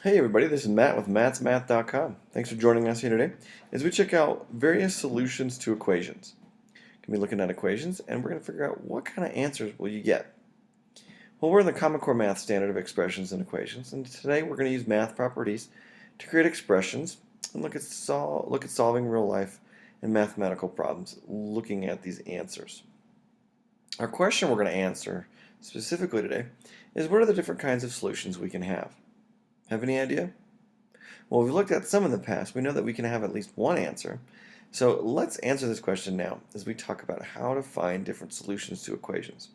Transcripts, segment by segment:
Hey everybody, this is Matt with mathsmath.com. Thanks for joining us here today as we check out various solutions to equations. We'll be looking at equations and we're going to figure out what kind of answers will you get. Well, we're in the Common Core Math standard of expressions and equations, and today we're going to use math properties to create expressions and look at solving real life and mathematical problems looking at these answers. Our question we're going to answer specifically today is what are the different kinds of solutions we can have? Have any idea? Well, we've looked at some in the past. We know that we can have at least one answer. So let's answer this question now as we talk about how to find different solutions to equations.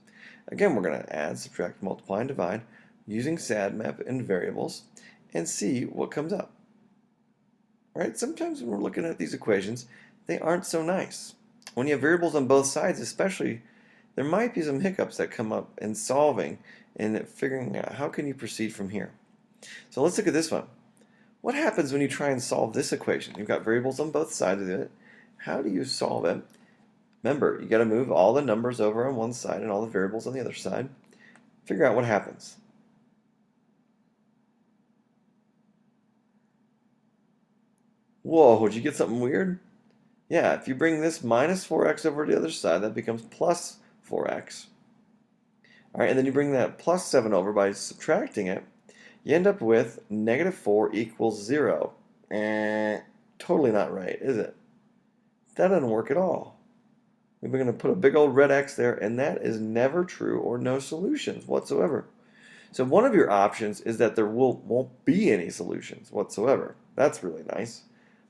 Again, we're going to add, subtract, multiply, and divide using SADMAP and variables and see what comes up. Right? Sometimes when we're looking at these equations, they aren't so nice. When you have variables on both sides, especially, there might be some hiccups that come up in solving and figuring out how can you proceed from here. So let's look at this one. What happens when you try and solve this equation? You've got variables on both sides of it. How do you solve it? Remember, you got to move all the numbers over on one side and all the variables on the other side. Figure out what happens. Whoa, did you get something weird? Yeah, if you bring this minus 4x over to the other side, that becomes plus 4x. All right, and then you bring that plus 7 over by subtracting it. You end up with negative 4 equals 0. Totally not right, is it? That doesn't work at all. We're going to put a big old red X there, and that is never true or no solutions whatsoever. So one of your options is that there won't be any solutions whatsoever. That's really nice.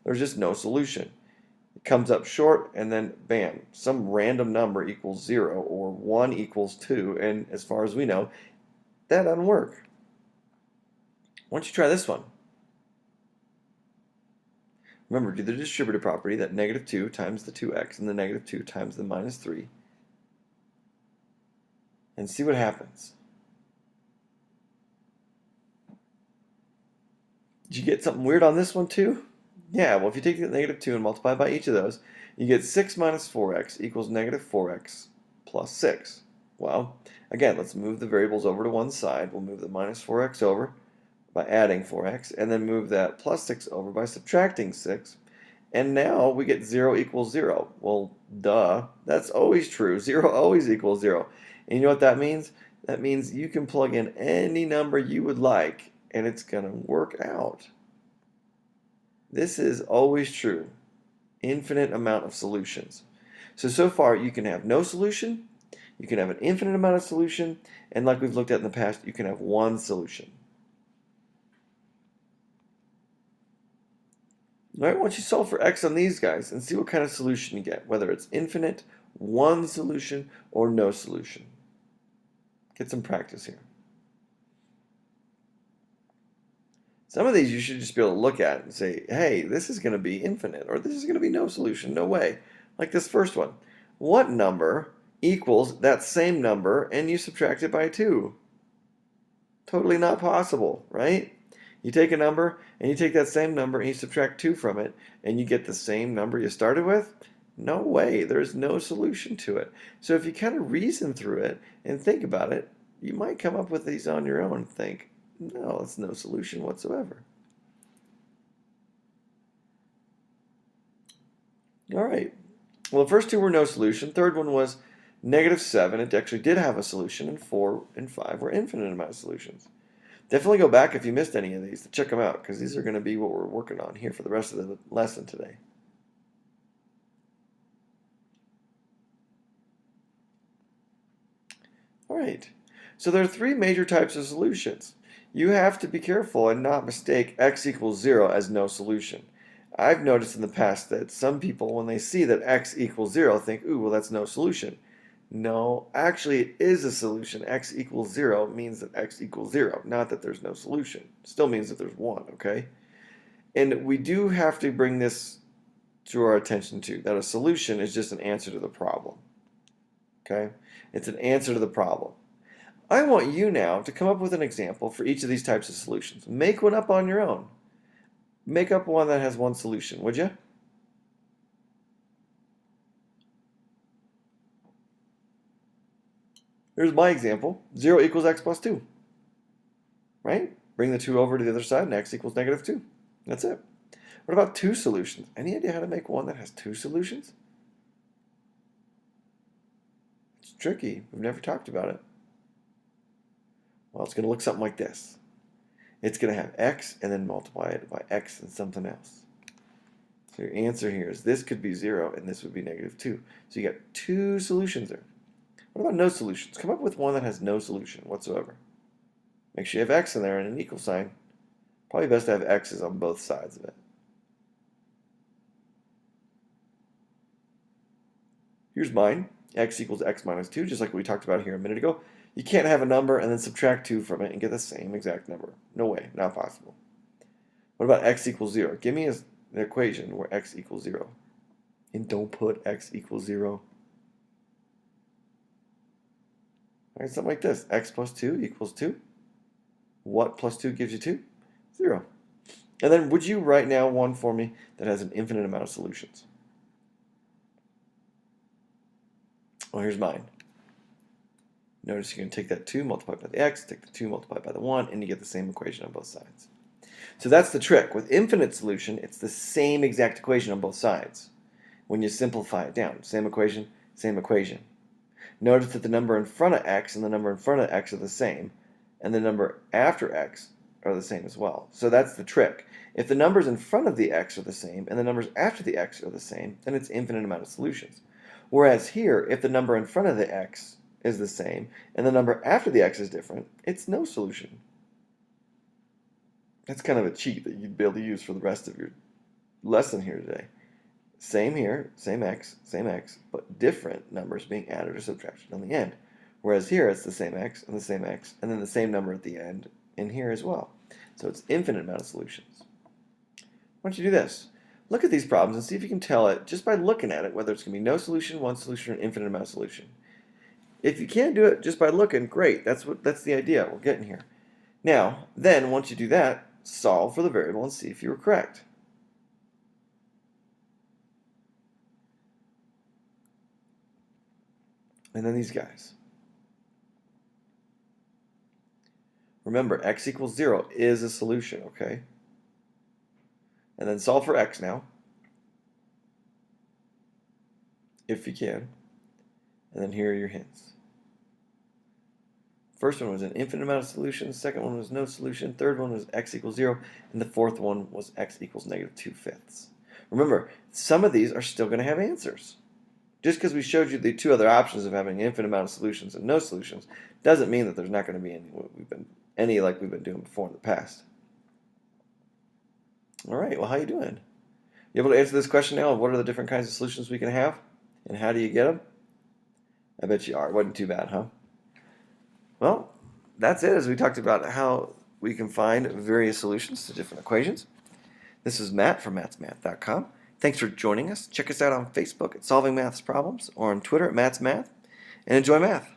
There's just no solution. It comes up short, and then bam, some random number equals 0 or 1 equals 2, and as far as we know, that doesn't work. Why don't you try this one? Remember, do the distributive property that negative 2 times the 2x and the negative 2 times the minus 3 and see what happens. Did you get something weird on this one too? Yeah, well if you take the negative 2 and multiply by each of those, you get 6 minus 4x equals negative 4x plus 6. Well, again, let's move the variables over to one side. We'll move the minus 4x over by adding 4x, and then move that plus 6 over by subtracting 6. And now we get 0 equals 0. Well, duh. That's always true. 0 always equals 0. And you know what that means? That means you can plug in any number you would like, and it's going to work out. This is always true. Infinite amount of solutions. So far, you can have no solution, you can have an infinite amount of solution, and like we've looked at in the past, you can have one solution. All right, why don't you solve for x on these guys and see what kind of solution you get, whether it's infinite, one solution, or no solution. Get some practice here. Some of these you should just be able to look at and say, hey, this is going to be infinite, or this is going to be no solution, no way. Like this first one. What number equals that same number and you subtract it by 2? Totally not possible, right? You take a number, and you take that same number, and you subtract 2 from it, and you get the same number you started with? No way. There's no solution to it. So if you kind of reason through it and think about it, you might come up with these on your own and think, no, it's no solution whatsoever. All right. Well, the first two were no solution. Third one was negative 7. It actually did have a solution, and 4 and 5 were infinite amount of solutions. Definitely go back if you missed any of these to check them out, because these are going to be what we're working on here for the rest of the lesson today. All right, so there are three major types of solutions. You have to be careful and not mistake x equals 0 as no solution. I've noticed in the past that some people, when they see that x equals 0, think, ooh, well, that's no solution. No, actually it is a solution. X equals 0 means that x equals 0, not that there's no solution. Still means that there's 1, okay? And we do have to bring this to our attention too, that a solution is just an answer to the problem, okay? It's an answer to the problem. I want you now to come up with an example for each of these types of solutions. Make one up on your own. Make up one that has one solution, would you? Here's my example. 0 equals x plus 2. Right? Bring the 2 over to the other side, and x equals -2. That's it. What about 2 solutions? Any idea how to make one that has 2 solutions? It's tricky. We've never talked about it. Well, it's going to look something like this. It's going to have x and then multiply it by x and something else. So your answer here is this could be 0 and this would be -2. So you got 2 solutions there. What about no solutions? Come up with one that has no solution whatsoever. Make sure you have x in there and an equal sign. Probably best to have x's on both sides of it. Here's mine. X equals x minus 2, just like we talked about here a minute ago. You can't have a number and then subtract 2 from it and get the same exact number. No way, not possible. What about x equals 0? Give me an equation where x equals 0. And don't put x equals 0. All right, something like this. X plus 2 equals 2. What plus 2 gives you 2? 0. And then would you write now one for me that has an infinite amount of solutions? Well, here's mine. Notice you're going to take that 2, multiply by the x, take the 2, multiply by the 1, and you get the same equation on both sides. So that's the trick. With infinite solution, it's the same exact equation on both sides. When you simplify it down, same equation, same equation. Notice that the number in front of x and the number in front of x are the same, and the number after x are the same as well. So that's the trick. If the numbers in front of the x are the same and the numbers after the x are the same, then it's infinite amount of solutions. Whereas here, if the number in front of the x is the same and the number after the x is different, it's no solution. That's kind of a cheat that you'd be able to use for the rest of your lesson here today. Same here, same x, but different numbers being added or subtracted on the end. Whereas here, it's the same x, and then the same number at the end in here as well. So it's infinite amount of solutions. Why don't you do this? Look at these problems and see if you can tell it just by looking at it whether it's going to be no solution, one solution, or an infinite amount of solution. If you can't do it just by looking, great. That's the idea. We're getting here. Now, then once you do that, solve for the variable and see if you were correct. And then these guys. Remember, x equals 0 is a solution, okay? And then solve for x now, if you can. And then here are your hints. First one was an infinite amount of solutions, second one was no solution, third one was x equals 0, and the fourth one was x equals -2/5. Remember, some of these are still going to have answers. Just because we showed you the 2 other options of having an infinite amount of solutions and no solutions doesn't mean that there's not going to be any like we've been doing before in the past. All right, well, how you doing? You able to answer this question now of what are the different kinds of solutions we can have and how do you get them? I bet you are. It wasn't too bad, huh? Well, that's it as we talked about how we can find various solutions to different equations. This is Matt from mathsmath.com. Thanks for joining us. Check us out on Facebook at Solving Maths Problems or on Twitter at Maths Math, and enjoy math.